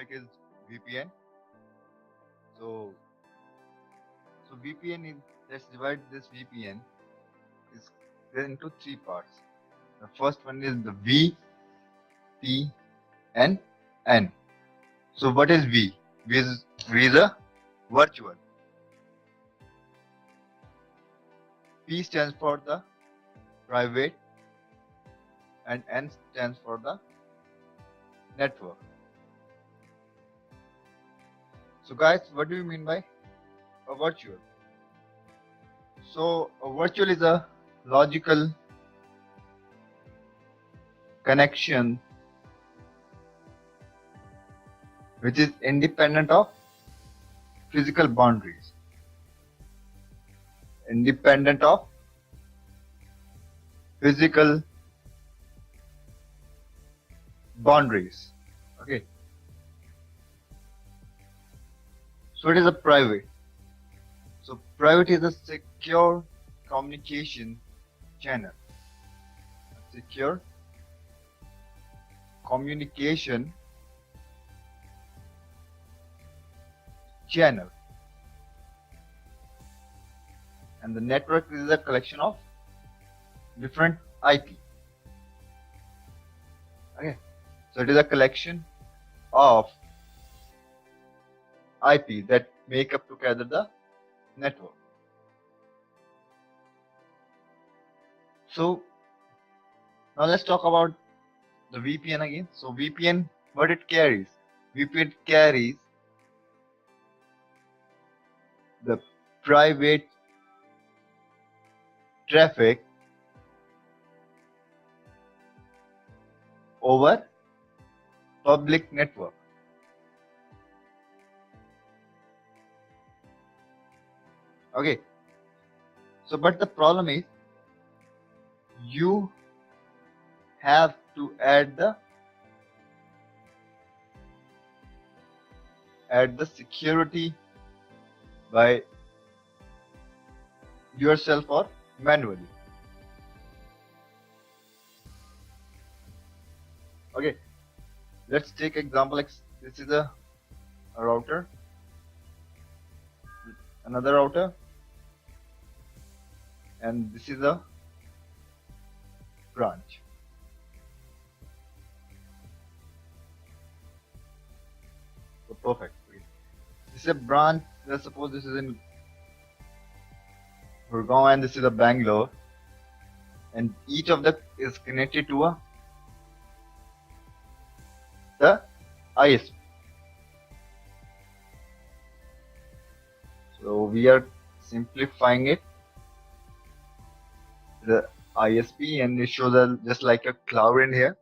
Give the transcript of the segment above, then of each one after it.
topic is VPN. So VPN is, let's divide this VPN is into three parts. The first one is the V, P, and N. So what is V? V is a virtual. P stands for the private and N stands for the network. So guys, what do you mean by a virtual? So a virtual is a logical connection which is independent of physical boundaries. Independent of physical boundaries. Okay. So it is a private. So private is a secure communication channel. Secure communication channel. And the network is a collection of different IP. Okay. So it is a collection of IP that make up together the network. So now let's talk about the VPN again. So VPN, what it carries? VPN carries the private traffic over public network. Okay. So but the problem is you have to add the security by yourself or manually. Okay, let's take example like this is a router, another router, and this is a branch. So perfect. This is a branch. Let's suppose this is in Gurgaon and this is a Bangalore, and each of them is connected to the ISP. So we are simplifying it, the ISP, and it shows just like a cloud in here.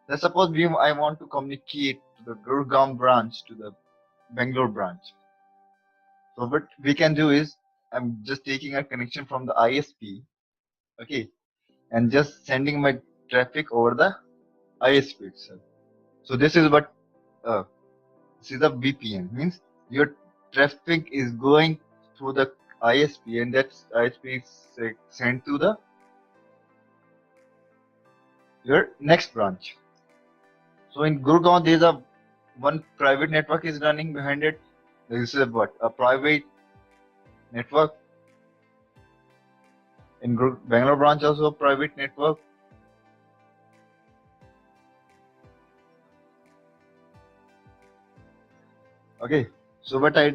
Let's suppose I want to communicate to the Gurgaon branch to the Bangalore branch. So what we can do is I'm just taking a connection from the ISP, okay, and just sending my traffic over the ISP itself. So this is what this is a VPN, means your traffic is going through the ISP, and that ISP is sent to your next branch. So in Gurgaon, there is one private network is running behind it. This is a private network. In Bangalore branch also a private network. Okay, so what I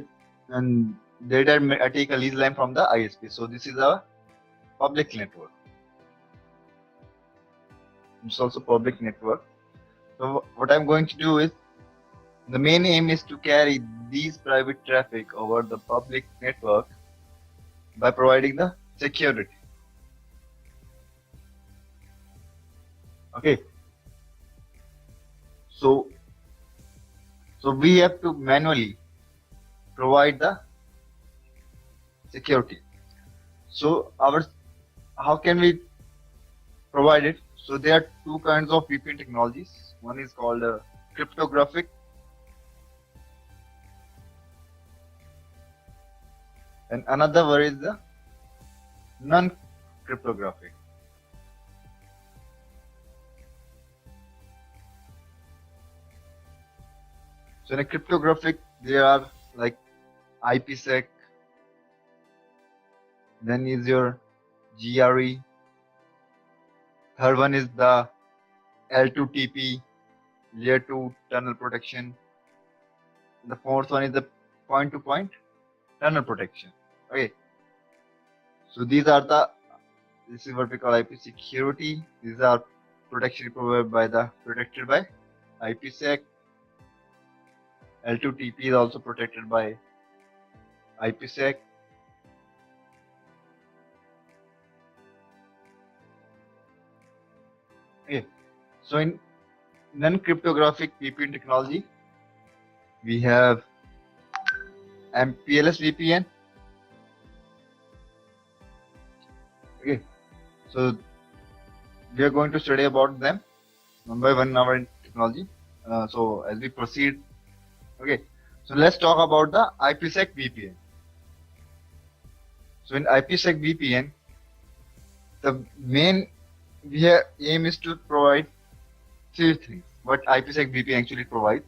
take a lease line from the ISP. So this is a public network. It's also public network. So what I'm going to do is, the main aim is to carry these private traffic over the public network by providing the security. Okay. So we have to manually provide the security. So how can we provide it? So there are two kinds of VPN technologies. One is called cryptographic, and another one is the non-cryptographic. So in a cryptographic, there are like IPsec, then is your GRE, third one is the L2TP, layer 2 tunnel protection, the fourth one is the point-to-point tunnel protection. Okay, so this is what we call IP security. These are protection provided by protected by IPsec. L2TP is also protected by IPsec. Okay, so in non-cryptographic VPN technology, we have MPLS VPN. Okay, so we are going to study about them one by one in our technology. So as we proceed, okay, so let's talk about the IPsec VPN. So in IPsec VPN, the main aim is to provide three things. What IPsec VPN actually provides.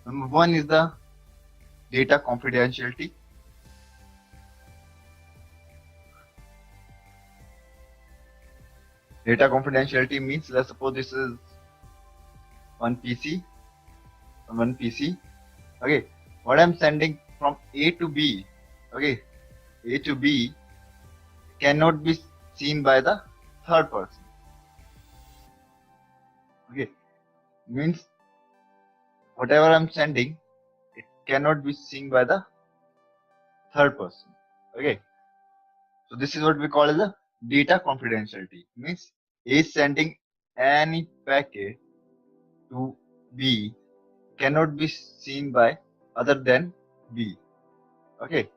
Number one is the data confidentiality. Data confidentiality means, let's suppose this is one PC. Okay, what I'm sending from A to B, okay, A to B cannot be seen by the third person. Okay, means whatever I'm sending, it cannot be seen by the third person. Okay, so this is what we call as the data confidentiality. Means A is sending any packet to B cannot be seen by other than B. Okay,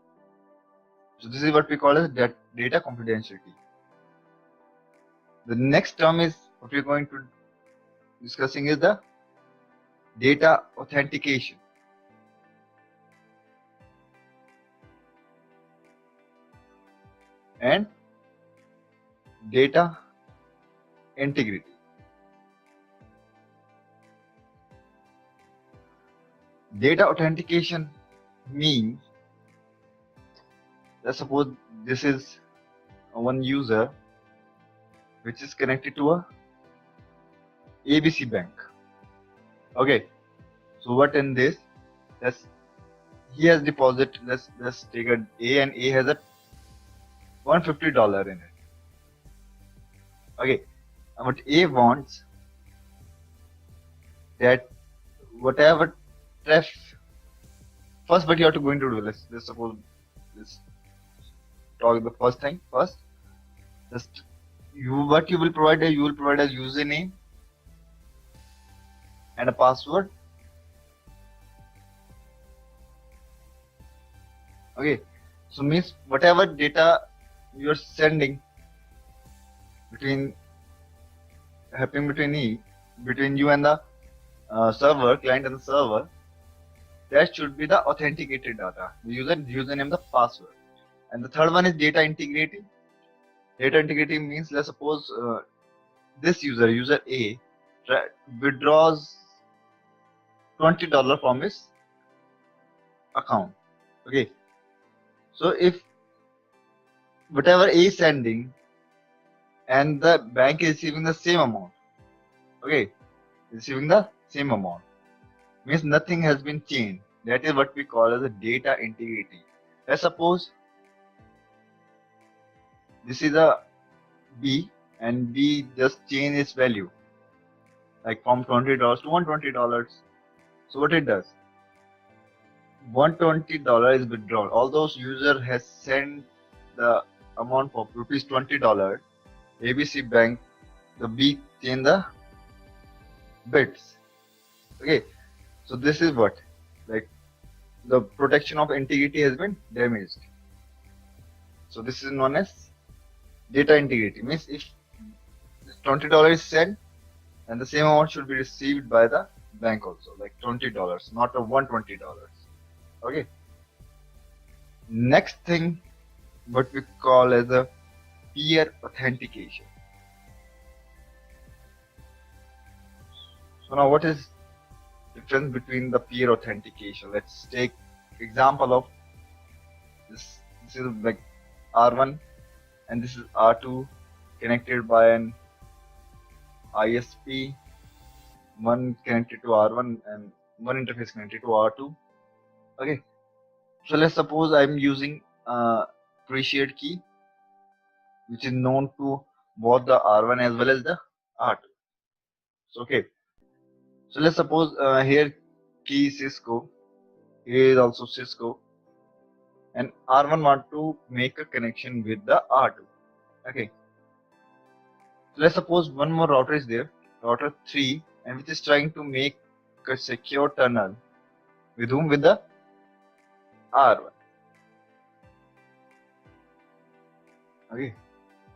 so this is what we call as data confidentiality. The next term is what we're going to discussing is the data authentication. And data integrity. Data authentication means, let's suppose this is one user which is connected to a ABC bank. Okay, so what in this? He has deposit. Let's take A, and A has a $150 in it. Okay, and what A wants, that whatever first, what you have to going to do, let's suppose, let's talk the first thing first. Just what you will provide a username and a password. Okay, so means whatever data you are sending between you and the server, client and the server, that should be the authenticated data, the username, the password. And the third one is data integrity. Data integrity means, let's suppose this user A, withdraws $20 from his account. Okay, so if whatever A is sending and the bank is receiving the same amount, okay, receiving the same amount, means nothing has been changed. That is what we call as a data integrity. Let's suppose this is a B, and B just changed its value, like from $20 to $120. So what it does, $120 is withdrawn. Although user has sent the amount of $20, ABC Bank, the B change the bits. Okay, so this is what, like, the protection of integrity has been damaged. So this is known as data integrity. Means if $20 is sent, and the same amount should be received by the bank also, like $20, not a $120. Okay. Next thing, what we call as a peer authentication. So now what is difference between the peer authentication. Let's take example of this. This is like R1 and this is R2 connected by an ISP. One connected to R1 and one interface connected to R2. Okay. So let's suppose I'm using pre-shared key, which is known to both the R1 as well as the R2. So, okay. So let's suppose here key is Cisco, here is also Cisco, and R1 want to make a connection with the R2. Okay. So let's suppose one more router is there, router 3, and which is trying to make a secure tunnel with whom? With the R1. Okay.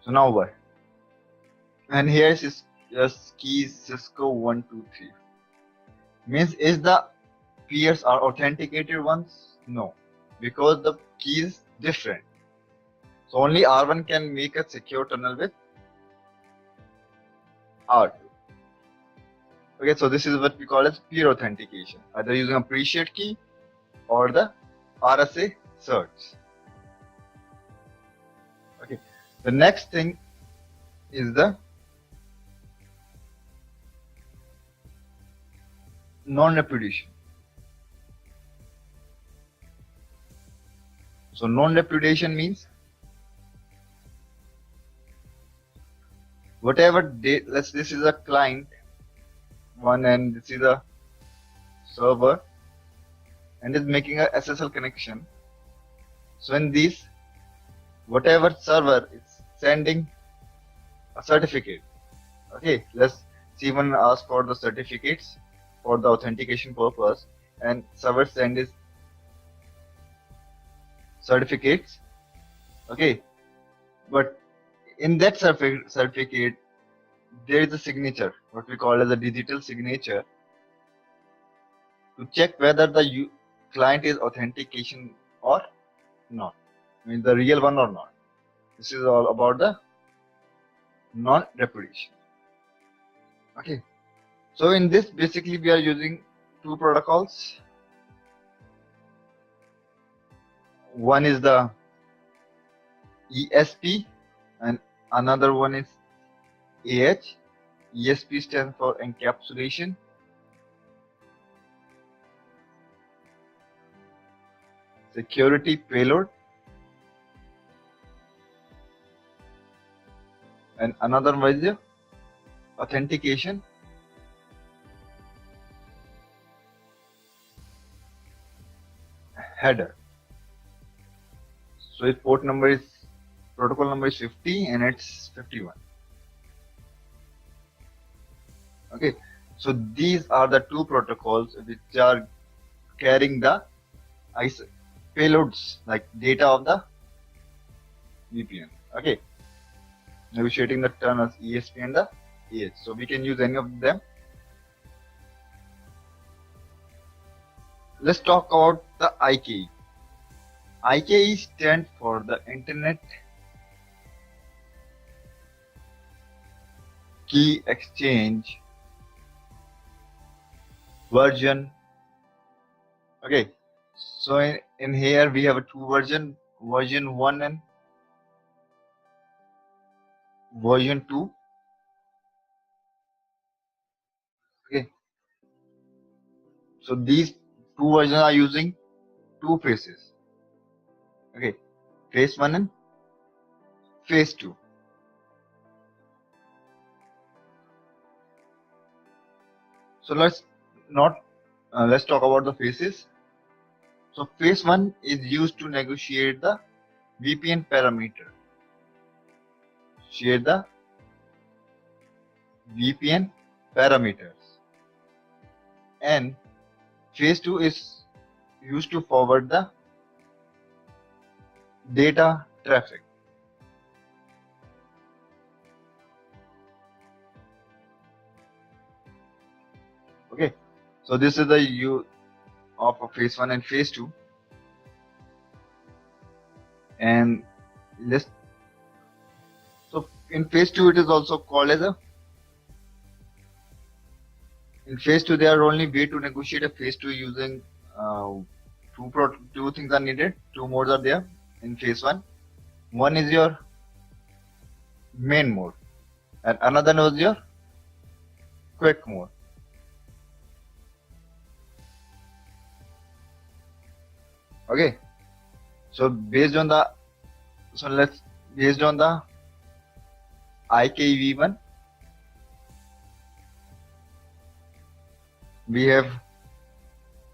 So now what? And here is just key Cisco 1, 2, 3. Means is the peers are authenticated ones? No, because the key is different. So only R1 can make a secure tunnel with R2. Okay, so this is what we call as peer authentication, either using a pre-shared key or the RSA search. Okay, the next thing is the non-repudiation. So non-repudiation means whatever this is a client one and this is a server and is making a SSL connection. So in this, whatever server is sending a certificate. Okay, let's see one ask for the certificates for the authentication purpose, and server send is certificates. Okay, but in that certificate there is a signature, what we call as a digital signature, to check whether the client is authentication or not, I mean the real one or not. This is all about the non-repudiation. Okay, so in this basically we are using two protocols. One is the ESP and another one is AH. ESP stands for encapsulation. Security payload. And another one is the authentication. Header. So its protocol number is 50 and it's 51. Okay, so these are the two protocols which are carrying the payloads, like data of the VPN. Okay, negotiating the tunnels ESP and the AH. So we can use any of them. Let's talk about the IKE. IKE stands for the Internet Key Exchange version. Okay, so in here we have two version 1 and version 2. Okay, so these two versions are using two phases. Okay, phase 1 and phase 2. So let's talk about the phases. So phase 1 is used to negotiate the VPN parameter. Share the VPN parameters. And phase 2 is used to forward the data traffic. Okay, so this is the use of phase 1 and phase 2. And so in phase 2 it is also called as a In phase 2, there are only way to negotiate a phase 2 using two things are needed. Two modes are there in phase 1. One is your main mode, and another is your quick mode. Okay, so based on the IKV1, we have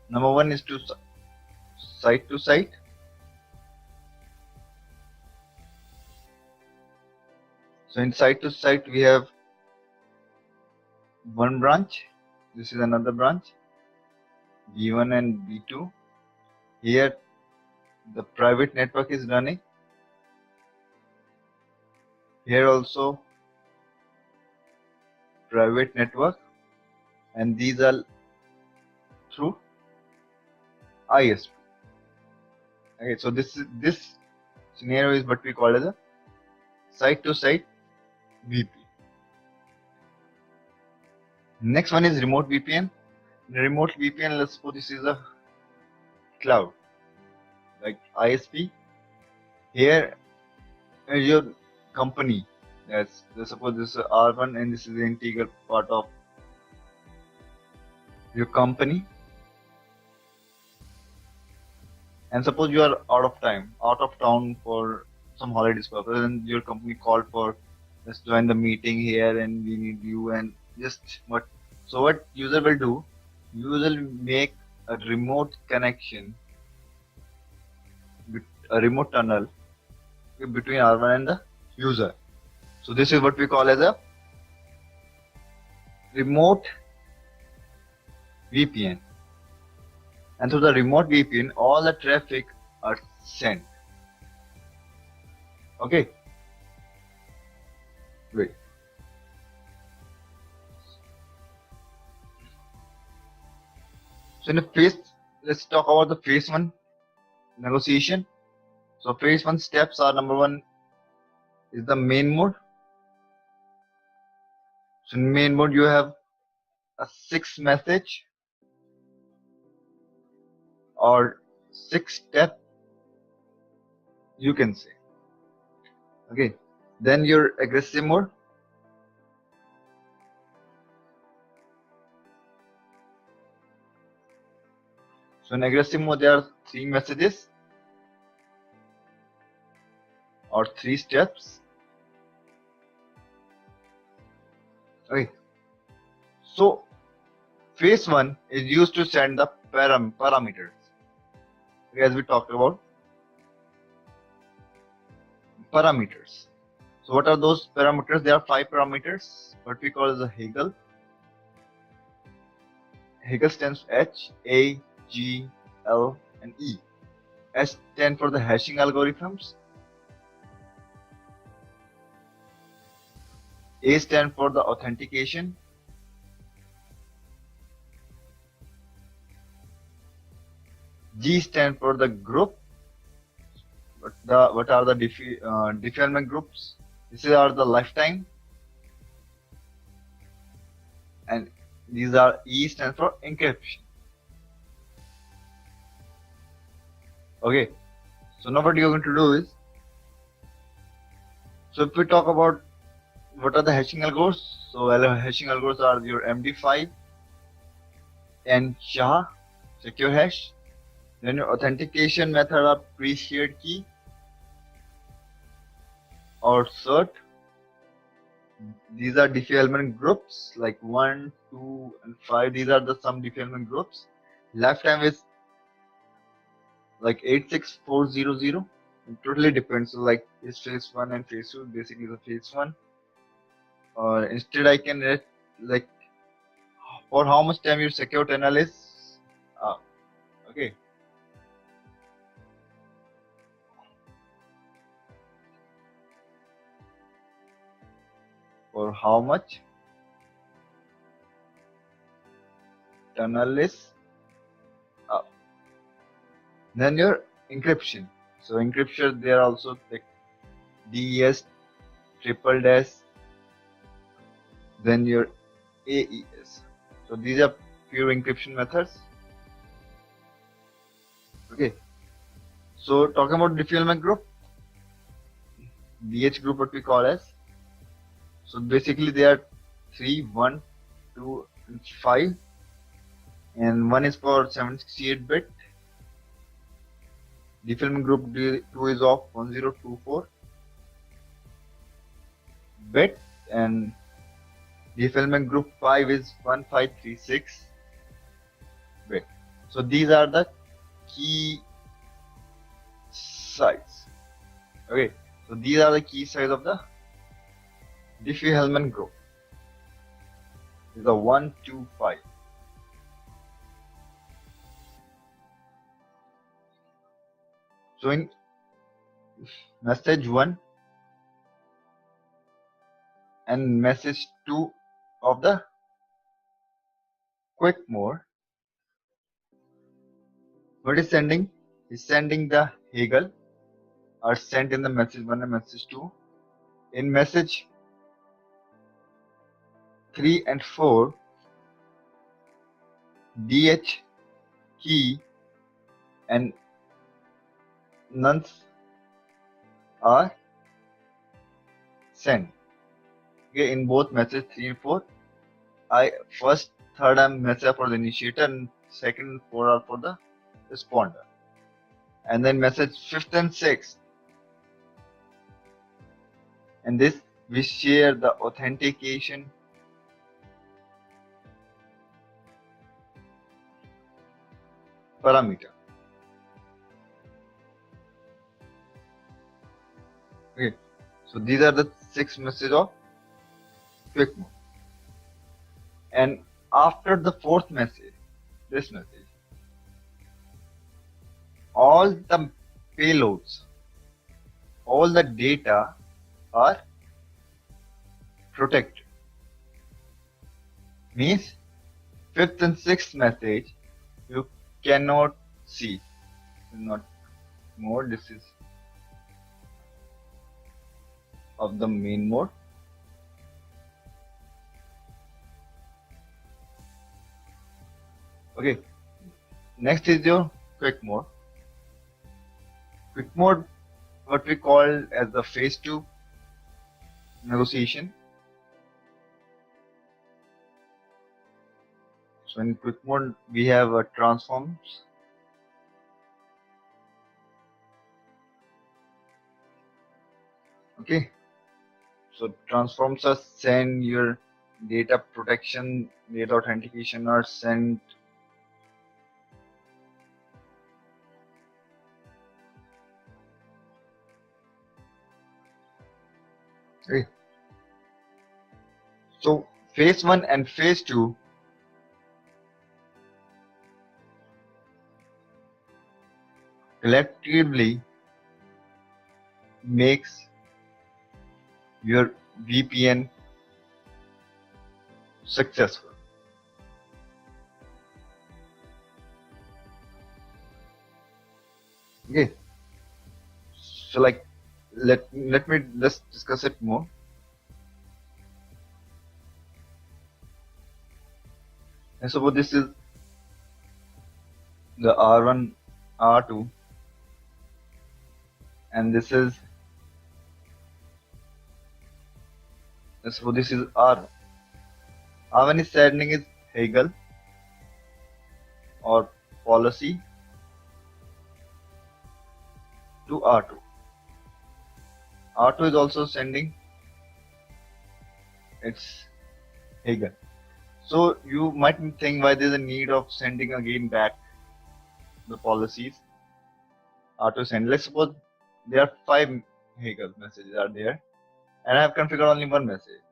number one is to site to site. So in site to site we have one branch. This is another branch, B1 and B2. Here the private network is running. Here also private network, and these are through ISP. Okay, so this scenario is what we call as a site to site VPN. Next one is remote VPN. In a remote VPN, let's suppose this is a cloud like ISP. Here is your company. Let's suppose this is R1 and this is the integral part of your company. And suppose you are out of town for some holidays purpose, and your company called for, let's join the meeting here and we need you, and just what user will do, user will make a remote connection, a remote tunnel between R1 and the user. So this is what we call as a remote VPN. And through the remote VPN, all the traffic are sent. Okay. Wait. So in the let's talk about the phase 1 negotiation. So phase 1 steps are: number 1 is the main mode. So in main mode you have a 6 message or 6 step, you can say. Okay, then your aggressive mode. So in aggressive mode there are 3 messages or 3 steps. Okay, so phase 1 is used to send the parameters, as we talked about parameters. So what are those parameters? There are 5 parameters, what we call as a Hegel. Hegel stands for H, A, G, L, and E. H stands for the hashing algorithms. A stands for the authentication. G stands for the group. What are the defilement groups? These are the lifetime. And these are E stands for encryption. Okay, so now what you're going to do is, so if we talk about what are the hashing algos, so hashing algos are your MD5 and SHA, secure hash. Then your authentication method are pre-shared key or cert. These are defilement groups like 1, 2, and 5. These are the some defilement groups. Lifetime is like 86400. It totally depends. So like is phase 1 and phase 2 basically the phase 1. Or instead I can write like for how much time your secure tunnel is. Okay. For how much tunnel is up. Then your encryption. So encryption there also like DES, triple dash, then your AES. So these are pure encryption methods. Okay. So talking about defilement group, DH group, what we call as. So basically there are 3, 1, 2, and 5, and 1 is for 768-bit. Defilement group 2 is of 1024 bit, and defilement group 5 is 1536 bit. So these are the key size. Okay, so these are the key size of the Diffie-Hellman group. Is the 1, 2, 5. So in message 1 and message 2 of the quick mode, what is sending? Is sending the Hegel are sent in the message 1 and message 2. In message 3 and 4, DH key and nonce are sent. Okay, in both message 3 and 4, first, third are message for the initiator, and second and 4 are for the responder. And then message 5th and 6th, and this we share the authentication parameter. Okay, so these are the 6 messages of quick mode. And after the 4th message, this message, all the payloads, all the data are protected. Means 5th and 6th message you cannot see. Not more. This is of the main mode. Okay. Next is your quick mode. Quick mode, what we call as the phase 2 negotiation. So in quick mode we have transforms. Okay, so transforms are send your data protection, data authentication are sent. Okay. So phase 1 and phase 2 collectively makes your VPN successful. Okay, so like let me just discuss it more. And suppose this is the R1, R2, and this is, suppose this is R1. R1 is sending is Hegel or policy to R2. R2 is also sending its Hegel. So you might think why there is a need of sending again back the policies R2 send. Let's suppose there are 5 Hegel messages are there, and I have configured only one message.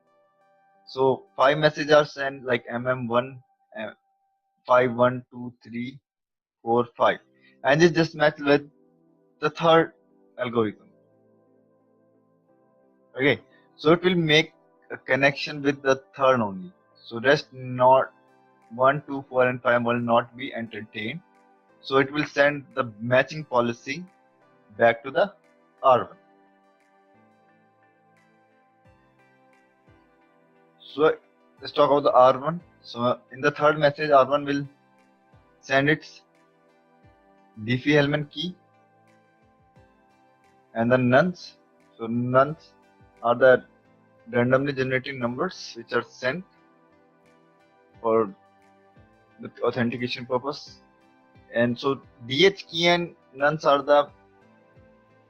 So 5 messages are sent like MM1, 5, 1, 2, 3, 4, 5, and this just match with the third algorithm. Okay, so it will make a connection with the third only. So rest not 1, 2, 4, and 5 will not be entertained. So it will send the matching policy back to the R1. So let's talk about the R1. So in the third message, R1 will send its Diffie-Hellman key and the nuns. So nuns are the randomly generated numbers which are sent for the authentication purpose. And so DH key and nuns are the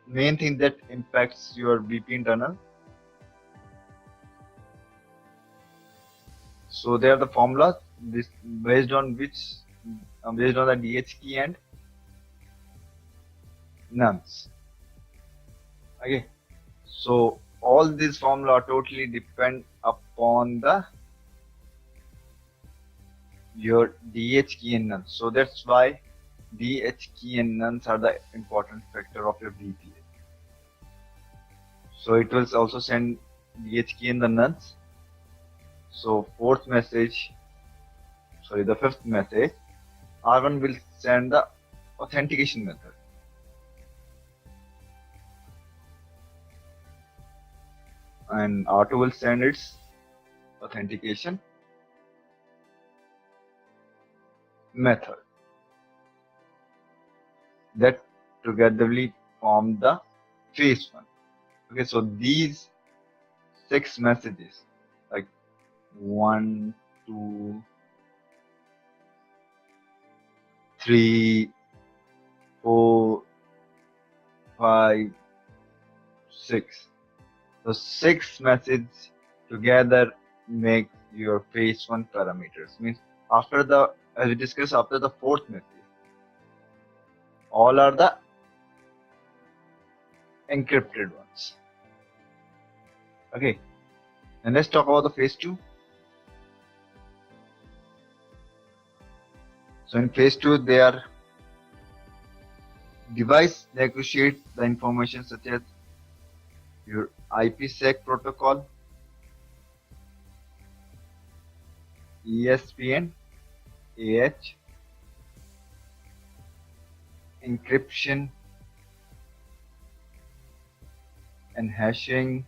main thing that impacts your VPN tunnel. So they are the formulas based on the DH key and nuns. Okay, so all these formula totally depend upon your DH key and nuns. So that's why DH key and nuns are the important factor of your VPN. So it will also send DH key and the nuns. So the fifth message, R1 will send the authentication method. And R2 will send its authentication method. That togetherly form the phase 1. Okay, so these 6 messages, like 1, 2, 3, 4, 5, 6. So 6 messages together make your phase 1 parameters. Means as we discussed, after the 4th message, all are the encrypted ones. Okay, and let's talk about the phase 2. So in phase 2, device negotiate the information such as your IPsec protocol, ESPN, AH, encryption and hashing.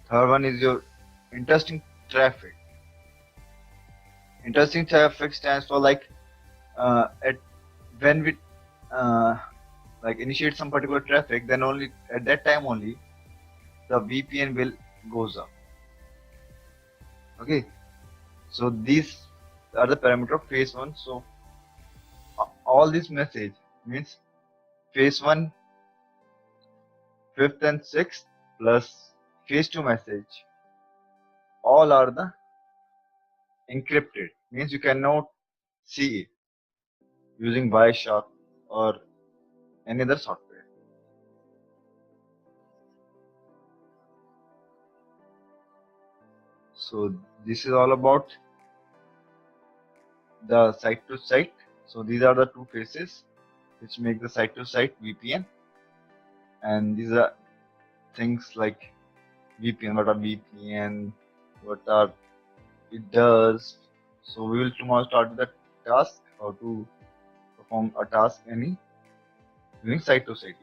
Third one is your interesting traffic. Interesting traffic stands for when we initiate some particular traffic, then only at that time only the VPN will goes up. Okay, so these are the parameter of phase 1. So all this message means phase 1, 5th and 6th plus phase 2 message, all are the encrypted, means you cannot see it using Wireshark or any other software. So this is all about the site-to-site. So these are the 2 phases which make the site-to-site VPN, and these are things like VPN, what are VPN, it does. So we will tomorrow start with the task, how to perform a task using site-to-site.